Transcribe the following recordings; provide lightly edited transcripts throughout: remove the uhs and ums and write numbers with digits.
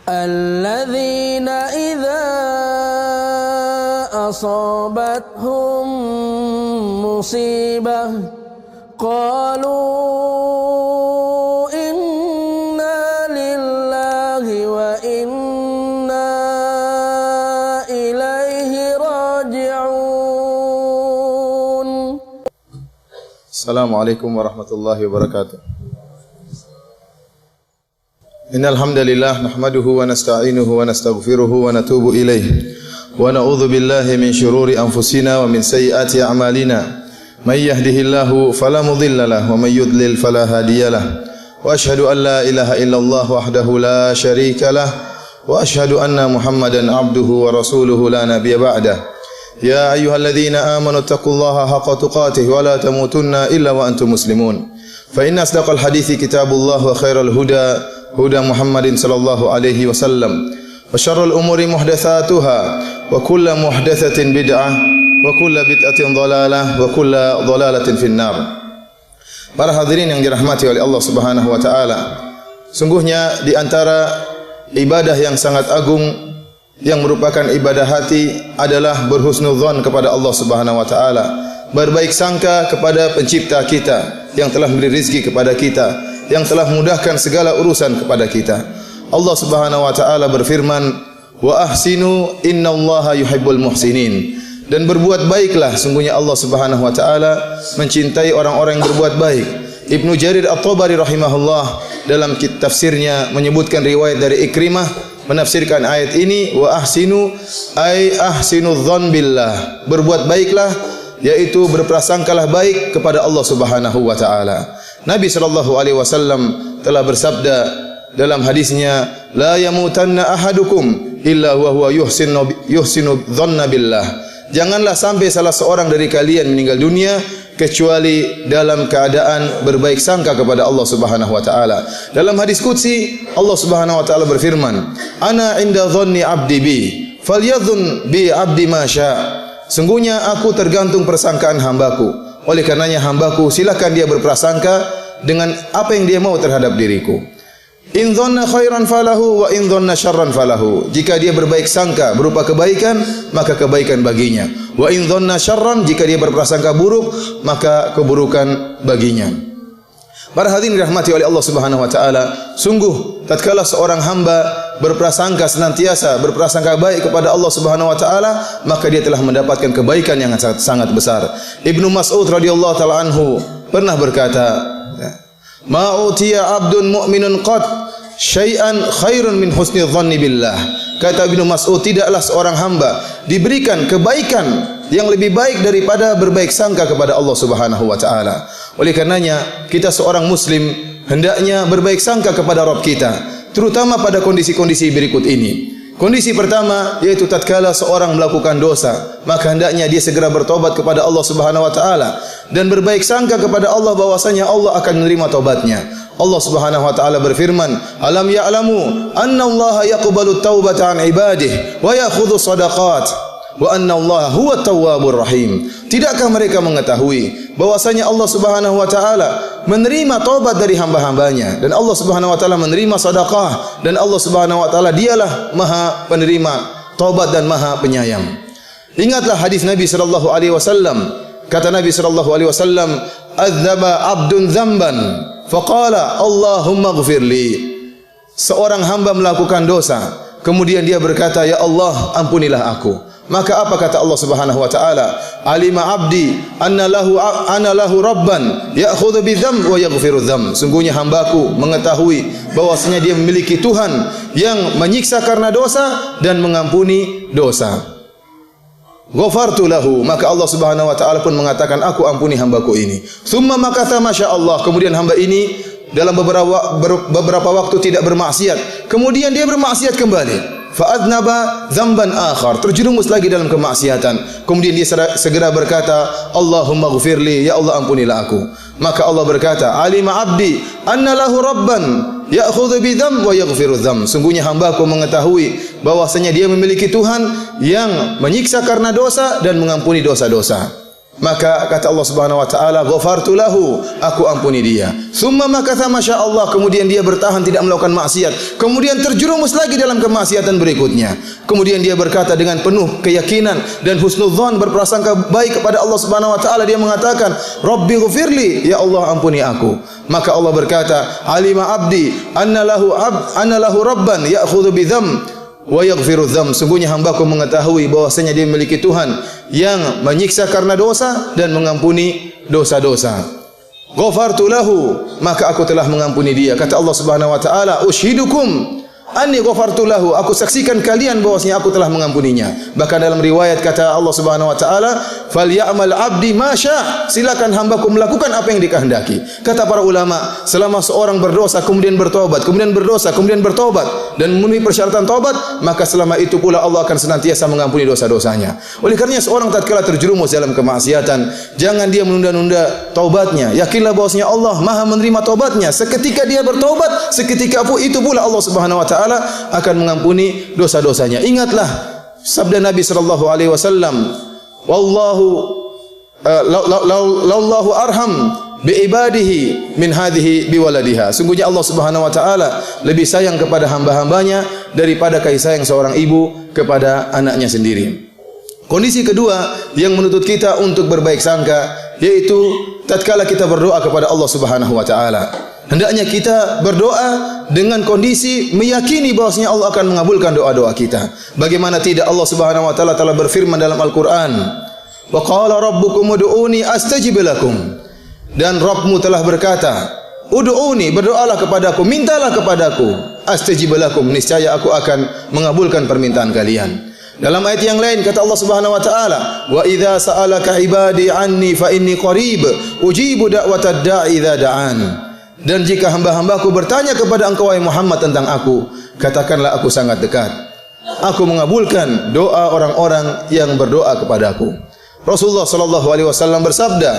الذين إذا أصابتهم مصيبة قالوا إنا لله وإنا إليه راجعون. السلام عليكم ورحمة الله وبركاته. Innal hamdalillah nahmaduhu wa nasta'inuhu wa nastaghfiruhu wa natubu ilayh wa na'udzu billahi min shururi anfusina wa min sayyiati a'malina may yahdihillahu fala mudilla lahu wa may yudlil fala hadiyalah wa ashhadu an la ilaha illallah wahdahu la syarika lah wa ashhadu anna Muhammadan abduhu wa rasuluhu la nabiyya ba'dah. Ya ayyuhalladzina amanu taqullaha haqqa tuqatih wa la tamutunna illa wa antum muslimun. Fa inna asdaqal hadithi kitabullah wa khairal huda huda Muhammadin sallallahu alaihi wasallam wa syarrul umuri muhdatsatuha wa kullu muhdatsatin bid'ah wa kullu bid'atin dhalalah wa kullu dhalalatin finnar. Para hadirin yang dirahmati oleh Allah Subhanahu wa taala, sungguhnya di antara ibadah yang sangat agung yang merupakan ibadah hati adalah berhusnudzon kepada Allah Subhanahu wa taala, berbaik sangka kepada pencipta kita yang telah memberi rezeki kepada kita, yang telah memudahkan segala urusan kepada kita. Allah Subhanahu wa taala berfirman, "Wa ahsinu innallaha yuhibbul muhsinin." Dan berbuat baiklah, sungguhnya Allah Subhanahu wa taala mencintai orang-orang yang berbuat baik. Ibnu Jarir At-Tabari rahimahullah dalam tafsirnya menyebutkan riwayat dari Ikrimah menafsirkan ayat ini, "Wa ahsinu ay ahsinu dzan billah." Berbuat baiklah yaitu berprasangkalah baik kepada Allah Subhanahu wa taala. Nabi sallallahu alaihi wasallam telah bersabda dalam hadisnya, "La yamutanna ahadukum illa wa huwa yuhsinu dhanna billah." Janganlah sampai salah seorang dari kalian meninggal dunia kecuali dalam keadaan berbaik sangka kepada Allah Subhanahu wa taala. Dalam hadis qudsi Allah Subhanahu wa taala berfirman, "Ana 'inda dhanni 'abdi bi, falyadhun bi 'abdi ma syaa." Sungguhnya aku tergantung persangkaan hambaku. Oleh karenanya hambaku silakan dia berprasangka dengan apa yang dia mau terhadap diriku. In dhanna khairan falahu wa in dhanna syarran falahu. Jika dia berbaik sangka berupa kebaikan, maka kebaikan baginya. Wa in dhanna syarran, jika dia berprasangka buruk, maka keburukan baginya. Para hadirin dirahmati oleh Allah Subhanahu wa taala, sungguh tatkala seorang hamba berprasangka senantiasa berprasangka baik kepada Allah Subhanahu wa taala, maka dia telah mendapatkan kebaikan yang sangat besar. Ibnu Mas'ud radhiyallahu taala anhu pernah berkata, "Ma utiya 'abdun mu'minun qad syai'an khairun min husni dhanni billah." Kata Ibnu Mas'ud, tidaklah seorang hamba diberikan kebaikan yang lebih baik daripada berbaik sangka kepada Allah Subhanahu wa taala. Oleh karenanya kita seorang muslim hendaknya berbaik sangka kepada Rabb kita, terutama pada kondisi-kondisi berikut ini. Kondisi pertama yaitu tatkala seorang melakukan dosa, maka hendaknya dia segera bertobat kepada Allah Subhanahu wa taala dan berbaik sangka kepada Allah bahwasanya Allah akan menerima taubatnya. Allah Subhanahu wa taala berfirman, "Alam ya'lamu anna Allah yaqbalu taubata an ibadihi wa ya'khudhu shadaqat wa anna Allah huwa tawwabur rahim." Tidakkah mereka mengetahui bahwasanya Allah Subhanahu wa taala menerima taubat dari hamba-hambanya, dan Allah Subhanahu wa taala menerima sedekah, dan Allah Subhanahu wa taala dialah Maha penerima taubat dan Maha penyayang. Ingatlah hadis Nabi sallallahu alaihi wasallam. Kata Nabi sallallahu alaihi wasallam, "Adzaba 'abdun dzamban faqala Allahumma ighfirli." Seorang hamba melakukan dosa, kemudian dia berkata, "Ya Allah, ampunilah aku." Maka apa kata Allah Subhanahu wa taala? "Alima 'abdi anna lahu rabban ya'khudhu bidzam wa yaghfiru dzam." Sungguhnya hambaku mengetahui bahwasanya dia memiliki Tuhan yang menyiksa karena dosa dan mengampuni dosa. Ghafartu lahu, maka Allah Subhanahu wa taala pun mengatakan, "Aku ampuni hambaku ini." Tsumma makatha masyaallah, kemudian hamba ini dalam beberapa waktu tidak bermaksiat, kemudian dia bermaksiat kembali. Fa'adnaba dzamban akhar, terjerumus lagi dalam kemaksiatan. Kemudian dia segera berkata, "Allahumma ighfirli, ya Allah ampunilah aku." Maka Allah berkata, "Alima 'abdi anna lahu rabban ya'khudhu bidzam wa yaghfiru dzam." Sungguhnya hambaku mengetahui bahwasanya dia memiliki Tuhan yang menyiksa karena dosa dan mengampuni dosa-dosa. Maka kata Allah Subhanahu wa taala, "Ghafartu lahu," aku ampuni dia. Tsumma makatha masyaallah, kemudian dia bertahan tidak melakukan maksiat, kemudian terjerumus lagi dalam kemaksiatan berikutnya. Kemudian dia berkata dengan penuh keyakinan dan husnudzon, berprasangka baik kepada Allah Subhanahu wa taala, dia mengatakan, "Rabbi ghfirli," ya Allah ampuni aku. Maka Allah berkata, "Alima abdi anna lahu rabban ya'khudhu bi dzam wa yaghfiru dzam." Sungguhnya hambaku mengetahui bahwasanya dia memiliki Tuhan yang menyiksa karena dosa dan mengampuni dosa-dosa. Ghafartu lahu, maka aku telah mengampuni dia. Kata Allah Subhanahu wa taala, "Ushidukum anni ghafartu lahu," aku saksikan kalian bahwasanya aku telah mengampuninya. Bahkan dalam riwayat kata Allah Subhanahu wa taala, "Falyamal 'abdi ma syaa," silakan hambaku melakukan apa yang dikehendaki. Kata para ulama, selama seorang berdosa kemudian bertobat, kemudian berdosa, kemudian bertobat dan memenuhi persyaratan tobat, maka selama itu pula Allah akan senantiasa mengampuni dosa-dosanya. Oleh karenanya seorang tatkala terjerumus dalam kemaksiatan, jangan dia menunda-nunda taubatnya. Yakinlah bahwasanya Allah Maha menerima taubatnya. Seketika dia bertobat, seketika itu pula Allah Subhanahu wa taala akan mengampuni dosa-dosanya. Ingatlah sabda Nabi sallallahu alaihi wasallam, "Wallahu lallahu arham bi ibadihi min hadhihi bi waladiha." Sungguhnya Allah Subhanahu wa taala lebih sayang kepada hamba-hambanya daripada kasih sayang seorang ibu kepada anaknya sendiri. Kondisi kedua yang menuntut kita untuk berbaik sangka, yaitu tatkala kita berdoa kepada Allah Subhanahu wa taala. Hendaknya kita berdoa dengan kondisi meyakini bahwasanya Allah akan mengabulkan doa-doa kita. Bagaimana tidak, Allah Subhanahu wa taala telah berfirman dalam Al-Qur'an, "Wa qala rabbukum ud'uni astajib lakum." Dan Rabbmu telah berkata, "Ud'uni," berdoalah kepadaku, mintalah kepadaku, "astajib lakum," niscaya aku akan mengabulkan permintaan kalian. Dalam ayat yang lain kata Allah Subhanahu wa taala, "Wa idza sa'alaka ibadi anni fa inni qarib ujibu da'watad da'i idza da'an." Dan jika hamba-hambaku bertanya kepada engkau wahai Muhammad tentang aku, katakanlah aku sangat dekat. Aku mengabulkan doa orang-orang yang berdoa kepadaku. Rasulullah sallallahu alaihi wasallam bersabda,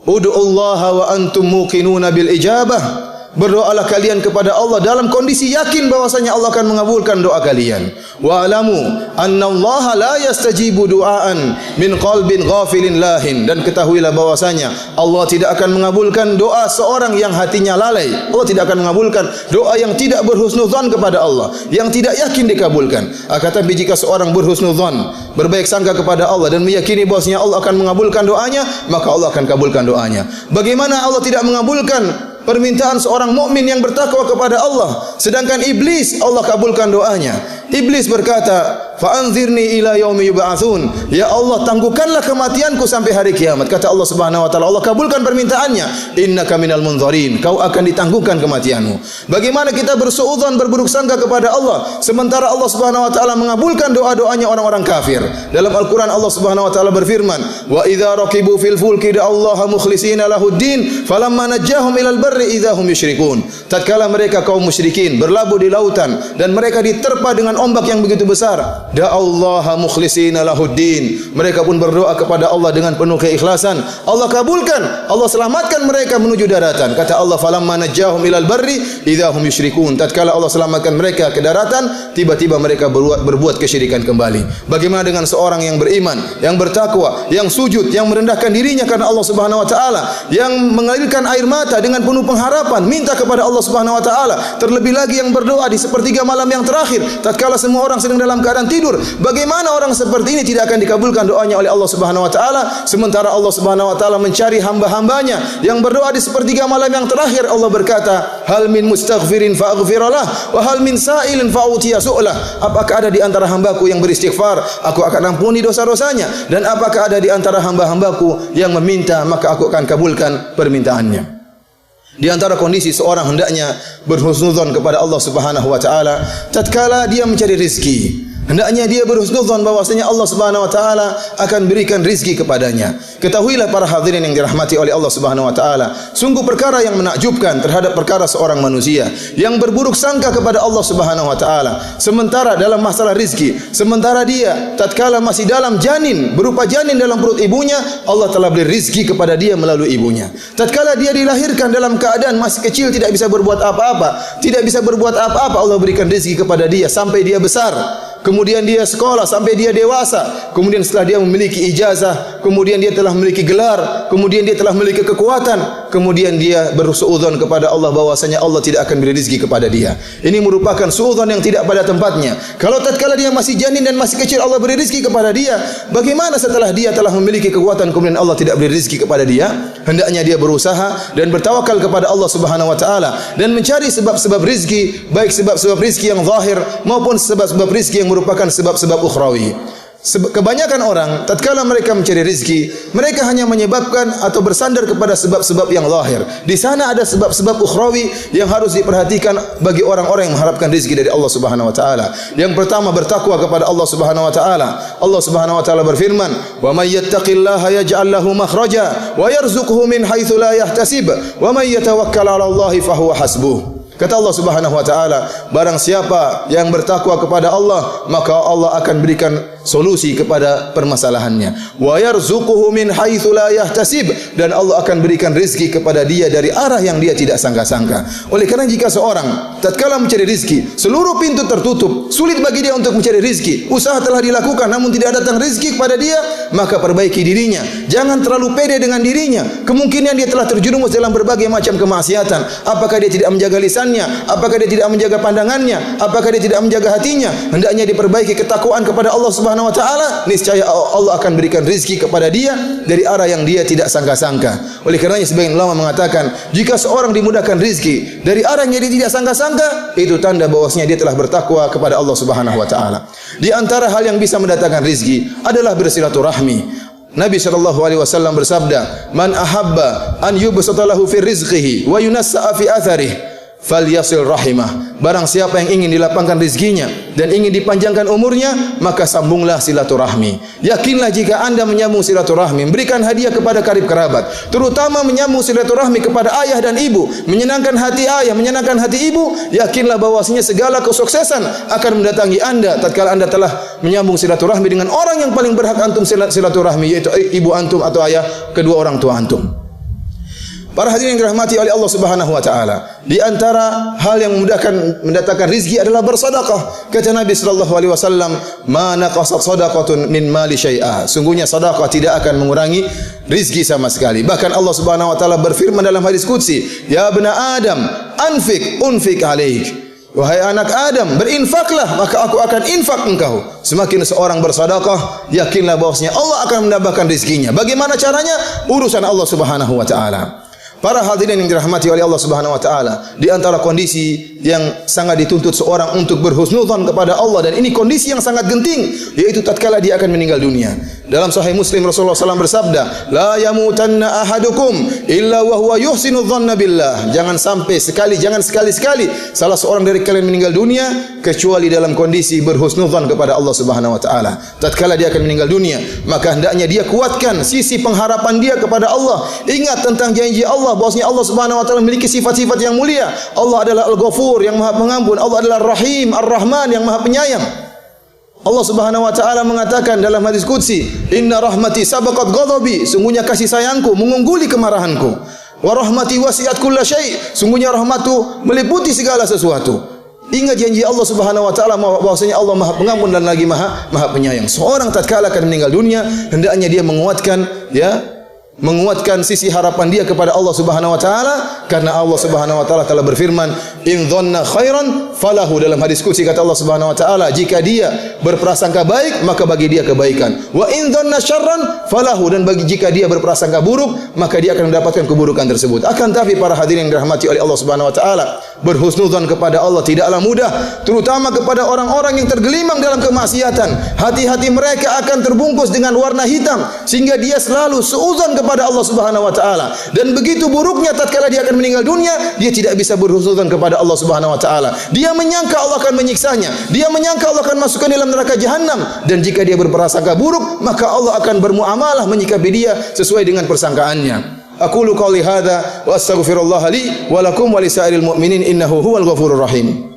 "Ud'ullaha wa antum muqinuna bil ijabah." Berdoalah kalian kepada Allah dalam kondisi yakin bahwasanya Allah akan mengabulkan doa kalian. Wa alamu annallaha la yastajibu du'aan min qalbin ghafilin lahin. Dan ketahuilah bahwasanya Allah tidak akan mengabulkan doa seorang yang hatinya lalai. Allah tidak akan mengabulkan doa yang tidak berhusnudzon kepada Allah, yang tidak yakin dikabulkan. Tapi jika seorang berhusnudzon, berbaik sangka kepada Allah dan meyakini bahwasanya Allah akan mengabulkan doanya, maka Allah akan kabulkan doanya. Bagaimana Allah tidak mengabulkan permintaan seorang mukmin yang bertakwa kepada Allah, sedangkan iblis Allah kabulkan doanya? Iblis berkata, "Fa'anzirni ila yaumi yub'atsun." Ya Allah, tangguhkanlah kematianku sampai hari kiamat. Kata Allah Subhanahu wa taala, Allah kabulkan permintaannya. "Innaka minal munzarin," kau akan ditangguhkan kematianmu. Bagaimana kita bersuudzon, berburuk sangka kepada Allah, sementara Allah Subhanahu wa taala mengabulkan doa-doanya orang-orang kafir. Dalam Al-Qur'an Allah Subhanahu wa taala berfirman, "Wa idza raqibu fil fulki da'allaha mukhlishina lahuddin falamma najjahum ilal barri idza hum yusyrikun." Tatkala mereka kaum musyrikin berlabuh di lautan dan mereka diterpa dengan ombak yang begitu besar, da'allaha mukhlishina lahuddin, mereka pun berdoa kepada Allah dengan penuh keikhlasan. Allah kabulkan, Allah selamatkan mereka menuju daratan. Kata Allah, "Falamma najjahum ilal barri idza hum yusyrikun." Tatkala Allah selamatkan mereka ke daratan, tiba-tiba mereka berbuat kesyirikan kembali. Bagaimana dengan seorang yang beriman, yang bertakwa, yang sujud, yang merendahkan dirinya karena Allah Subhanahu wa taala, yang mengalirkan air mata dengan penuh pengharapan, minta kepada Allah Subhanahu wa taala, terlebih lagi yang berdoa di sepertiga malam yang terakhir tatkala semua orang sedang dalam keadaan tidur. Bagaimana orang seperti ini tidak akan dikabulkan doanya oleh Allah Subhanahu wa taala, sementara Allah Subhanahu wa taala mencari hamba-hambanya yang berdoa di sepertiga malam yang terakhir. Allah berkata, "Hal min mustaghfirin fa'aghfirlah wa hal min sa'ilin fa'utiya su'lah." Apakah ada di antara hambaku yang beristighfar, aku akan ampuni dosa-dosanya, dan apakah ada di antara hamba-hambaku yang meminta, maka aku akan kabulkan permintaannya. Di antara kondisi seorang hendaknya berhusnudzon kepada Allah Subhanahu wa taala tatkala dia mencari rezeki. Hendaknya dia berhusnudzon bahwasanya Allah Subhanahu wa taala akan berikan rezeki kepadanya. Ketahuilah para hadirin yang dirahmati oleh Allah Subhanahu wa taala, sungguh perkara yang menakjubkan terhadap perkara seorang manusia yang berburuk sangka kepada Allah Subhanahu wa taala. Sementara dalam masalah rezeki, sementara dia tatkala masih dalam janin, berupa janin dalam perut ibunya, Allah telah beri rezeki kepada dia melalui ibunya. Tatkala dia dilahirkan dalam keadaan masih kecil, tidak bisa berbuat apa-apa, Allah berikan rezeki kepada dia sampai dia besar. kemudian dia sekolah sampai dia dewasa, kemudian setelah dia memiliki ijazah, kemudian dia telah memiliki gelar, kemudian dia telah memiliki kekuatan, kemudian dia bersuudzon kepada Allah bahwasanya Allah tidak akan beri rezeki kepada dia. Ini merupakan suudzon yang tidak pada tempatnya. Kalau tatkala dia masih janin dan masih kecil Allah beri rezeki kepada dia, bagaimana setelah dia telah memiliki kekuatan kemudian Allah tidak beri rezeki kepada dia? Hendaknya dia berusaha dan bertawakal kepada Allah Subhanahu wa taala dan mencari sebab-sebab rezeki, baik sebab-sebab rezeki yang zahir maupun sebab-sebab rezeki yang merupakan sebab-sebab ukhrawi. Kebanyakan orang tatkala mereka mencari rezeki, mereka hanya menyebabkan atau bersandar kepada sebab-sebab yang zahir. Di sana ada sebab-sebab ukhrawi yang harus diperhatikan bagi orang-orang yang mengharapkan rezeki dari Allah Subhanahu wa taala. Yang pertama, bertakwa kepada Allah Subhanahu wa taala. Allah Subhanahu wa taala berfirman, "Wa may yattaqillaha yaj'al lahu makhraja wa yarzuqhu min haitsu la yahtasib, wa may yatawakkal 'ala Allahi fa huwa hasbuh." Kata Allah Subhanahu wa taala, barang siapa yang bertakwa kepada Allah, maka Allah akan berikan solusi kepada permasalahannya. Wa yarzuquhu min haitsu la yahtasib, dan Allah akan berikan rezeki kepada dia dari arah yang dia tidak sangka-sangka. Oleh kerana jika seorang tatkala mencari rezeki, seluruh pintu tertutup, sulit bagi dia untuk mencari rezeki. Usaha telah dilakukan namun tidak datang rezeki kepada dia, maka perbaiki dirinya. Jangan terlalu pede dengan dirinya. Kemungkinan dia telah terjerumus dalam berbagai macam kemaksiatan. Apakah dia tidak menjaga lisan? Apakah dia tidak menjaga pandangannya? Apakah dia tidak menjaga hatinya? Hendaknya diperbaiki ketakwaan kepada Allah Subhanahu wa taala. Niscaya Allah akan berikan rezeki kepada dia dari arah yang dia tidak sangka-sangka. Oleh karenanya sebagian ulama mengatakan, jika seorang dimudahkan rezeki dari arah yang dia tidak sangka-sangka, itu tanda bahwasanya dia telah bertakwa kepada Allah Subhanahu wa taala. Di antara hal yang bisa mendatangkan rezeki adalah bersilaturahmi. Nabi SAW bersabda, "Man ahabba an yubsata lahu fi rizqihi wa yunassa'a fi atharihi falyasil rahimah." Barang siapa yang ingin dilapangkan rezekinya dan ingin dipanjangkan umurnya, maka sambunglah silaturahmi. Yakinlah jika anda menyambung silaturahmi, memberikan hadiah kepada karib kerabat, terutama menyambung silaturahmi kepada ayah dan ibu, menyenangkan hati ayah, menyenangkan hati ibu, yakinlah bahwasanya segala kesuksesan akan mendatangi anda tatkala anda telah menyambung silaturahmi dengan orang yang paling berhak antum silaturahmi, yaitu ibu antum atau ayah kedua orang tua antum. Para hadirin yang dirahmati oleh Allah Subhanahu wa taala, di antara hal yang mendatangkan rezeki adalah bersedekah. Kata Nabi sallallahu alaihi wasallam, "Ma naqasat shadaqatun min mali syai'a." Sungguhnya sedekah tidak akan mengurangi rezeki sama sekali. Bahkan Allah Subhanahu wa taala berfirman dalam hadis qudsi, "Ya bani Adam, anfik unfik alaik." Wahai anak Adam, berinfaklah maka aku akan infak engkau. Semakin seorang bersedekah, yakinlah bahwasanya Allah akan menambahkan rezekinya. Bagaimana caranya? Urusan Allah Subhanahu wa taala. Para hadirin yang dirahmati oleh Allah Subhanahu wa taala, di antara kondisi yang sangat dituntut seorang untuk berhusnudzon kepada Allah, dan ini kondisi yang sangat genting, yaitu tatkala dia akan meninggal dunia. Dalam Sahih Muslim Rasulullah SAW bersabda, "La yamutanna ahadukum illa wa huwa yuhsinu dhanna billah." Jangan sekali-sekali salah seorang dari kalian meninggal dunia kecuali dalam kondisi berhusnudzon kepada Allah Subhanahu wa taala. Tatkala dia akan meninggal dunia, maka hendaknya dia kuatkan sisi pengharapan dia kepada Allah. Ingat tentang janji Allah bahwasanya Allah Subhanahu wa taala memiliki sifat-sifat yang mulia. Allah adalah Al-Ghafur yang Maha Pengampun, Allah adalah Ar-Rahim, Ar-Rahman yang Maha Penyayang. Allah Subhanahu wa taala mengatakan dalam hadis qudsi, "Inna rahmati sabaqat ghadabi." Sungguhnya kasih sayangku mengungguli kemarahanku. Wa rahmati wasi'at kulla syai'. Sungguhnya rahmatku meliputi segala sesuatu. Ingat janji Allah Subhanahu wa taala bahwasanya Allah Maha Pengampun dan lagi Maha Penyayang. Seorang tatkala akan meninggal dunia, hendaknya dia menguatkan sisi harapan dia kepada Allah Subhanahu wa taala, karena Allah Subhanahu wa taala telah berfirman, "In dhanna khairan falahu." Dalam hadis qudsi kata Allah Subhanahu wa taala, jika dia berprasangka baik maka bagi dia kebaikan. Wa in dhanna syarran falahu, dan jika dia berprasangka buruk maka dia akan mendapatkan keburukan tersebut. Akan tapi para hadirin yang dirahmati oleh Allah Subhanahu wa taala, berhusnudzon kepada Allah tidaklah mudah, terutama kepada orang-orang yang tergelimang dalam kemaksiatan. Hati-hati mereka akan terbungkus dengan warna hitam sehingga dia selalu suudzon kepada Allah Subhanahu wa taala, dan begitu buruknya tatkala dia akan meninggal dunia, dia tidak bisa berhusnudzon kepada Allah Subhanahu wa taala. Dia menyangka Allah akan menyiksanya, dia menyangka Allah akan masukkan dalam neraka jahanam, dan jika dia berprasangka buruk maka Allah akan bermuamalah menyikapi dia sesuai dengan persangkaannya. Aqulu qouli hadza wa astaghfirullah li wa lakum wa lisairil mu'minin innahu huwal ghafurur rahim.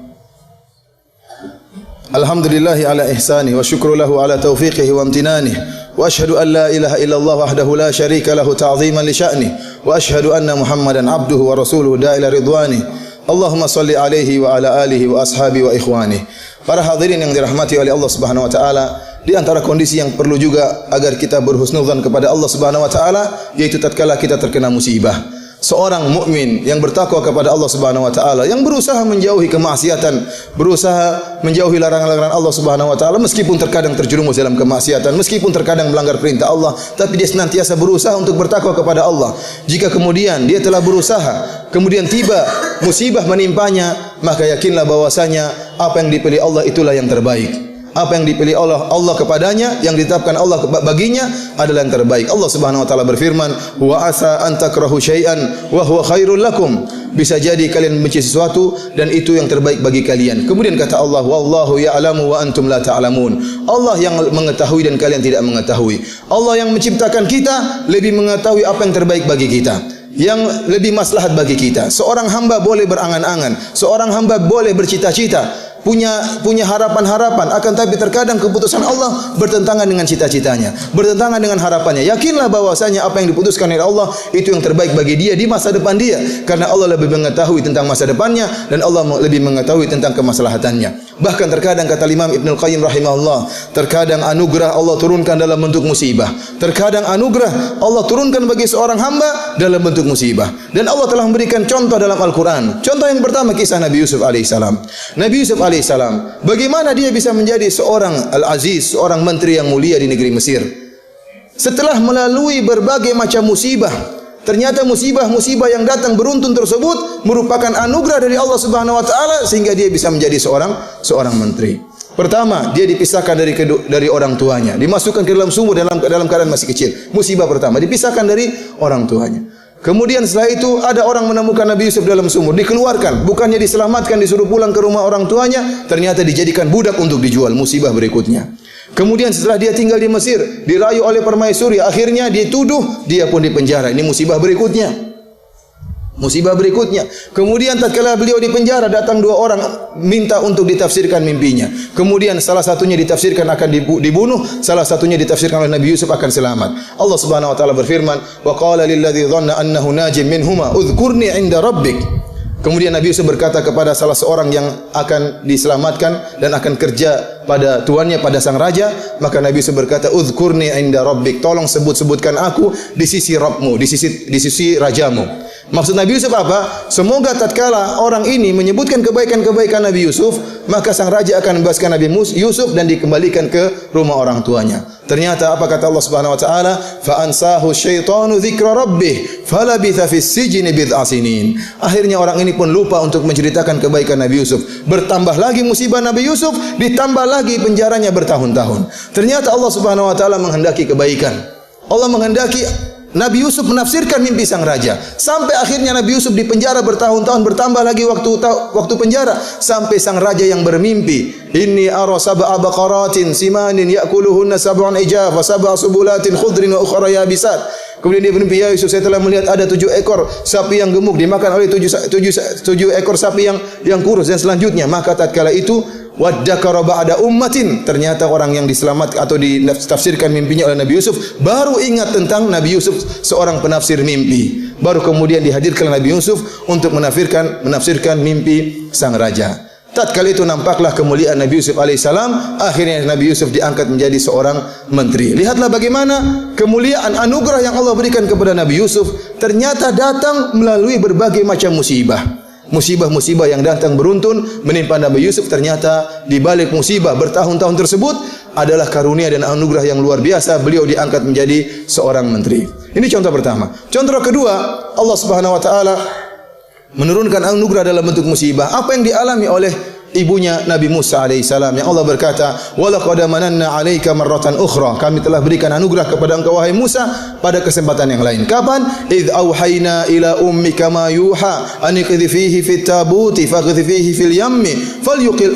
Alhamdulillahi ala ihsani wa syukru lahu ala taufiqihi wa amtinanihi. وأشهد أن لا إله إلا الله وحده لا شريك له تعظيما لشأنه وأشهد أن محمدا عبده ورسوله داعي إلى رضوانه Allahumma salli alaihi wa ala alihi wa ashabi wa ikhwani. Para hadirin yang dirahmati oleh Allah Subhanahu wa taala, di antara kondisi yang perlu juga agar kita berhusnuzan kepada Allah Subhanahu wa taala yaitu tatkala kita terkena musibah. Seorang mukmin yang bertakwa kepada Allah Subhanahu wa taala, yang berusaha menjauhi kemaksiatan, berusaha menjauhi larangan-larangan Allah Subhanahu wa taala, meskipun terkadang terjerumus dalam kemaksiatan, meskipun terkadang melanggar perintah Allah, tapi dia senantiasa berusaha untuk bertakwa kepada Allah. Jika kemudian dia telah berusaha, kemudian tiba musibah menimpanya, maka yakinlah bahwasanya apa yang dipilih Allah itulah yang terbaik. Apa yang dipilih Allah kepadanya, yang ditetapkan Allah baginya adalah yang terbaik. Allah Subhanahu wa taala berfirman, "Wa asa an takrahu syai'an wa huwa khairul lakum." Bisa jadi kalian membenci sesuatu dan itu yang terbaik bagi kalian. Kemudian kata Allah, "Wallahu ya'lamu wa antum la ta'lamun." Allah yang mengetahui dan kalian tidak mengetahui. Allah yang menciptakan kita lebih mengetahui apa yang terbaik bagi kita, yang lebih maslahat bagi kita. Seorang hamba boleh berangan-angan, seorang hamba boleh bercita-cita, punya harapan-harapan, akan tapi terkadang keputusan Allah bertentangan dengan cita-citanya, bertentangan dengan harapannya. Yakinlah bahwasanya apa yang diputuskan oleh Allah itu yang terbaik bagi dia di masa depan dia, karena Allah lebih mengetahui tentang masa depannya dan Allah lebih mengetahui tentang kemaslahatannya. Bahkan terkadang kata Imam Ibnul Qayyim rahimahullah, terkadang anugerah Allah turunkan dalam bentuk musibah. Terkadang anugerah Allah turunkan bagi seorang hamba dalam bentuk musibah. Dan Allah telah memberikan contoh dalam Al-Quran. Contoh yang pertama kisah Nabi Yusuf alaihissalam. Nabi Yusuf alaihissalam, bagaimana dia bisa menjadi seorang Al-Aziz, seorang menteri yang mulia di negeri Mesir. Setelah melalui berbagai macam musibah, ternyata musibah-musibah yang datang beruntun tersebut merupakan anugerah dari Allah Subhanahu wa taala sehingga dia bisa menjadi seorang menteri. Pertama, dia dipisahkan dari orang tuanya, dimasukkan ke dalam sumur dalam keadaan masih kecil. Musibah pertama, dipisahkan dari orang tuanya. Kemudian setelah itu ada orang menemukan Nabi Yusuf dalam sumur, dikeluarkan, bukannya diselamatkan, disuruh pulang ke rumah orang tuanya, ternyata dijadikan budak untuk dijual. Musibah berikutnya. Kemudian setelah dia tinggal di Mesir, dirayu oleh permaisuri, akhirnya dituduh, dia pun dipenjara. Ini musibah berikutnya. Musibah berikutnya. Kemudian tatkala beliau di penjara, datang dua orang minta untuk ditafsirkan mimpinya. Kemudian salah satunya ditafsirkan akan dibunuh, salah satunya ditafsirkan oleh Nabi Yusuf akan selamat. Allah Subhanahu wa taala berfirman, "Wa qala lil ladzi dhanna annahu najim minhuma udhkurni 'inda rabbik." Kemudian Nabi Yusuf berkata kepada salah seorang yang akan diselamatkan dan akan kerja pada tuannya, pada sang raja, maka Nabi Yusuf berkata, "Udhkurni 'inda rabbik." Tolong sebutkan aku di sisi Rabbmu, di sisi rajamu. Maksud Nabi Yusuf apa? Semoga tatkala orang ini menyebutkan kebaikan-kebaikan Nabi Yusuf, maka sang raja akan membebaskan Nabi Yusuf dan dikembalikan ke rumah orang tuanya. Ternyata apa kata Allah Subhanahu wa taala? Fa ansahu syaitanu dzikra rabbih falabitha fis sijni bid'a sinin. Akhirnya orang ini pun lupa untuk menceritakan kebaikan Nabi Yusuf. Bertambah lagi musibah Nabi Yusuf, ditambah lagi penjaranya bertahun-tahun. Ternyata Allah Subhanahu wa taala menghendaki kebaikan. Allah menghendaki Nabi Yusuf menafsirkan mimpi sang raja. Sampai akhirnya Nabi Yusuf di penjara bertahun-tahun, bertambah lagi waktu penjara sampai sang raja yang bermimpi, "Inni ara sab'a baqaratin simanin ya'kuluhunna sab'un ijaf wa sab'a subulatin khudrin wa ukhra yabisat." Kemudian dia bermimpi, "Ya Yusuf, saya telah melihat ada 7 ekor sapi yang gemuk dimakan oleh 7 ekor sapi yang kurus." Dan selanjutnya, maka tatkala itu waddakara ba'da ummatin, ternyata orang yang diselamatkan atau ditafsirkan mimpinya oleh Nabi Yusuf baru ingat tentang Nabi Yusuf seorang penafsir mimpi. Baru kemudian dihadirkan Nabi Yusuf untuk menafsirkan mimpi sang raja. Tatkala itu nampaklah kemuliaan Nabi Yusuf alaihissalam. Akhirnya Nabi Yusuf diangkat menjadi seorang menteri. Lihatlah bagaimana kemuliaan anugerah yang Allah berikan kepada Nabi Yusuf ternyata datang melalui berbagai macam musibah. Musibah-musibah yang datang beruntun menimpa Nabi Yusuf, ternyata di balik musibah bertahun-tahun tersebut adalah karunia dan anugerah yang luar biasa. Beliau diangkat menjadi seorang menteri. Ini contoh pertama. Contoh kedua, Allah Subhanahu wa taala menurunkan anugerah dalam bentuk musibah. Apa yang dialami oleh ibunya Nabi Musa alaihissalam, yang Allah berkata, "Wa laqad mananna 'alaika marratan ukhra." Kami telah berikan anugerah kepada engkau wahai Musa pada kesempatan yang lain. Kapan? "Idz auhayna ila ummika ma yuha an iqdhifihi fit tabuti faqdhifihi fil yammi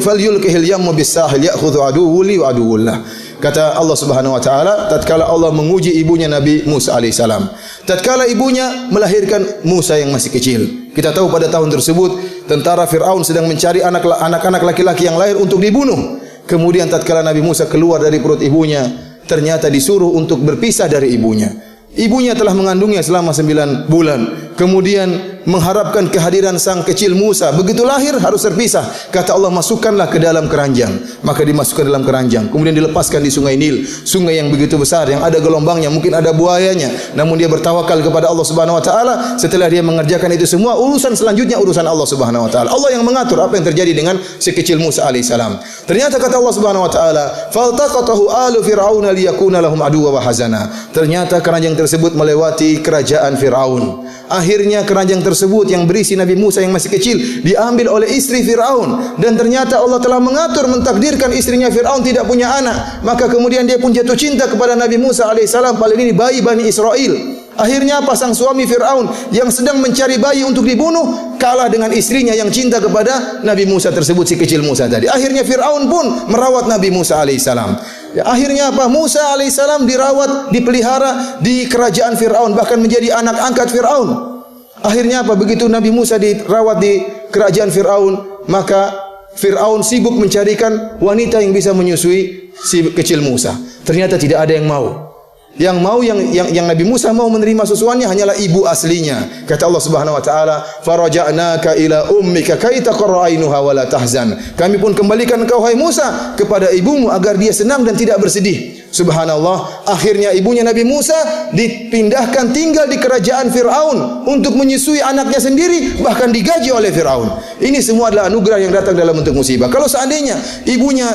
falyulqihil yammu bis sahil ya'khudhu aduwwu li wa aduwwullah." Kata Allah Subhanahu wa taala, tatkala Allah menguji ibunya Nabi Musa alaihissalam, tatkala ibunya melahirkan Musa yang masih kecil. Kita tahu pada tahun tersebut tentara Fir'aun sedang mencari anak-anak laki-laki yang lahir untuk dibunuh. Kemudian tatkala Nabi Musa keluar dari perut ibunya, ternyata disuruh untuk berpisah dari ibunya. Ibunya telah mengandungnya selama 9 bulan. kemudian mengharapkan kehadiran sang kecil Musa. Begitu lahir harus terpisah. Kata Allah, masukkanlah ke dalam keranjang. Maka dimasukkan dalam keranjang. Kemudian dilepaskan di sungai Nil, sungai yang begitu besar, yang ada gelombangnya, mungkin ada buayanya. Namun dia bertawakal kepada Allah Subhanahu wa taala. Setelah dia mengerjakan itu semua, urusan selanjutnya urusan Allah Subhanahu wa taala. Allah yang mengatur apa yang terjadi dengan si kecil Musa alaihissalam. Ternyata kata Allah Subhanahu wa taala, "Faltaqatahu alu fir'auna liyakuna lahum aduwwa wa hazana." Ternyata keranjang tersebut melewati kerajaan Firaun. Akhirnya keranjang tersebut yang berisi Nabi Musa yang masih kecil diambil oleh istri Firaun, dan ternyata Allah telah mengatur, mentakdirkan istrinya Firaun tidak punya anak. Maka kemudian dia pun jatuh cinta kepada Nabi Musa alaihissalam, paling ini bayi Bani Israel. Akhirnya pasang suami Firaun yang sedang mencari bayi untuk dibunuh kalah dengan istrinya yang cinta kepada Nabi Musa tersebut, si kecil Musa tadi. Akhirnya Firaun pun merawat Nabi Musa alaihissalam. Ya, akhirnya apa? Musa alaihissalam dirawat, dipelihara di kerajaan Firaun, bahkan menjadi anak angkat Firaun. Akhirnya apa? Begitu Nabi Musa dirawat di kerajaan Firaun, maka Firaun sibuk mencarikan wanita yang bisa menyusui si kecil Musa. Ternyata tidak ada yang mau. Yang Nabi Musa mau menerima susuannya hanyalah ibu aslinya. Kata Allah Subhanahu wa taala, "Faraja'naka ila ummika kay taqarra 'ainuha wa la tahzan." Kami pun kembalikan engkau hai Musa kepada ibumu agar dia senang dan tidak bersedih. Subhanallah, akhirnya ibunya Nabi Musa dipindahkan tinggal di kerajaan Firaun untuk menyusui anaknya sendiri, bahkan digaji oleh Firaun. Ini semua adalah anugerah yang datang dalam bentuk musibah. Kalau seandainya ibunya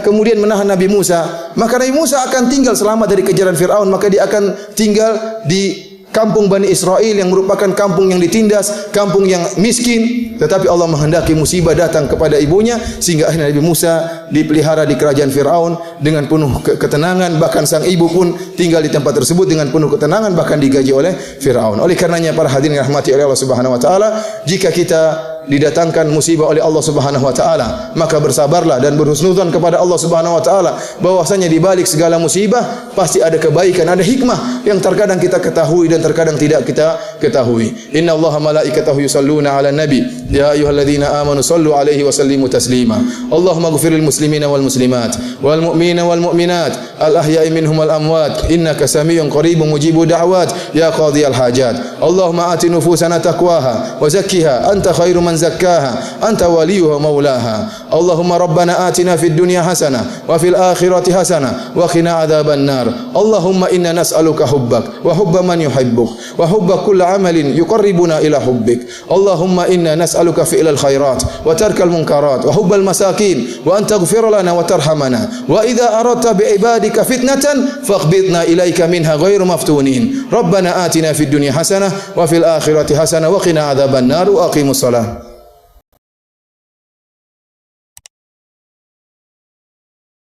kemudian menahan Nabi Musa, maka Nabi Musa akan tinggal selamat dari kejaran Firaun, maka dia akan tinggal di kampung Bani Israel yang merupakan kampung yang ditindas, kampung yang miskin. Tetapi Allah menghendaki musibah datang kepada ibunya, sehingga akhirnya Nabi Musa dipelihara di kerajaan Firaun dengan penuh ketenangan. Bahkan sang ibu pun tinggal di tempat tersebut dengan penuh ketenangan, bahkan digaji oleh Firaun. Oleh karenanya para hadirin yang dirahmati oleh Allah Subhanahu wa taala, jika kita didatangkan musibah oleh Allah Subhanahu wa taala, maka bersabarlah dan berhusnudzon kepada Allah Subhanahu wa taala bahwasanya di balik segala musibah pasti ada kebaikan, ada hikmah yang terkadang kita ketahui dan terkadang tidak kita ketahui. Innallaha malaikatahu yusalluna 'alan nabi ya ayyuhalladzina amanu sallu 'alaihi wa sallimu taslima. Allahumma ighfiril muslimina wal muslimat wal mu'minina wal mu'minat al ahya'i minhum wal amwat innaka samiyyun qaribun mujibu da'wat ya qadhiyal hajat. Allahumma ati nufusana taqwaha wa zakkiha anta khairu man zakkaha anta waliyuha maulaha. Allahumma rabbana atina fid dunya hasanah wa fil akhirati hasanah wa qina adzaban nar. Allahumma inna nas'aluka hubbak wa hubba man yuhibbuk wa hubba kulli amalin yuqarribuna ila hubbik. Allahumma inna nas'aluka fi'lal khairat wa tarkal munkarat wa hubbal masakin wa an taghfir lana wa tarhamana wa idza aradta bi ibadika fitnatan faqbidna ilaika minha ghairu maftunin. Rabbana atina fid dunya hasanah wa fil akhirati hasanah wa qina adzaban nar wa aqimus salah.